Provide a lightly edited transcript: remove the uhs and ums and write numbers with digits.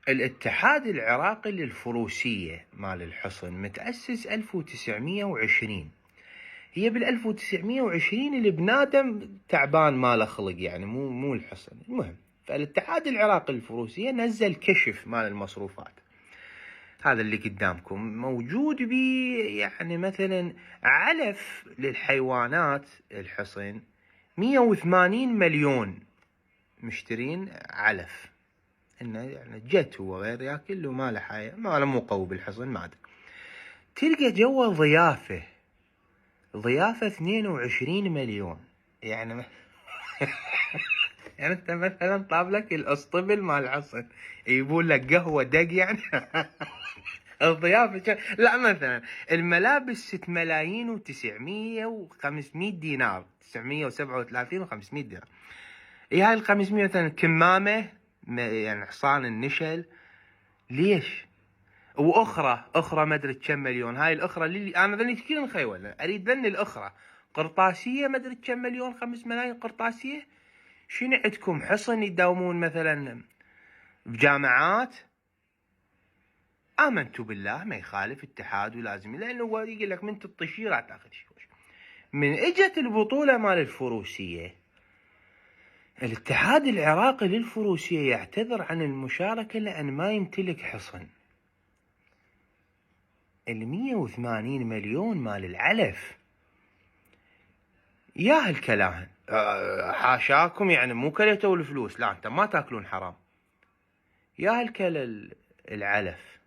الاتحاد العراقي للفروسية مال الحصن متأسس 1920. هي بال1920 البنادم تعبان ماله خلق، يعني مو الحصن. المهم، فالاتحاد العراقي للفروسية نزل كشف مال المصروفات، هذا اللي قدامكم موجود بيه. يعني مثلا علف للحيوانات الحصن 180 مليون مشترين علف، انه يعني جت هو غير ياكل له ما له حياه، ما له مو قوي بالحصن ما ادري. تلقى جوا ضيافه 22 مليون. يعني يعني انت مثلا طاب لك الاسطبل مال الحصن يجيبون لك قهوه دق يعني. الضيافه لا، مثلا الملابس 6 ملايين و900 و500 دينار، 937 و500 دينار. هاي ال 500 مثلا كمامه، يعني حصان النشل. ليش؟ واخرى ما ادري كم مليون. هاي الاخرى اللي انا ذني كثير مخيول، اريد ذني الاخرى قرطاسيه ما ادري كم مليون، 5 ملايين قرطاسيه. شنو عندكم حصن يداومون مثلا بجامعات؟ امنت بالله ما يخالف اتحاد ولازم، لانه هو يقول لك من تطشي راح تاخذ شيء. من اجت البطوله مال الفروسيه، الاتحاد العراقي للفروسيه يعتذر عن المشاركه لان ما يمتلك حصن. 180 مليون مال العلف يا هالكلاهن. حاشاكم، يعني مو كليتوا الفلوس، لا انت ما تاكلون حرام. يا هالكل العلف.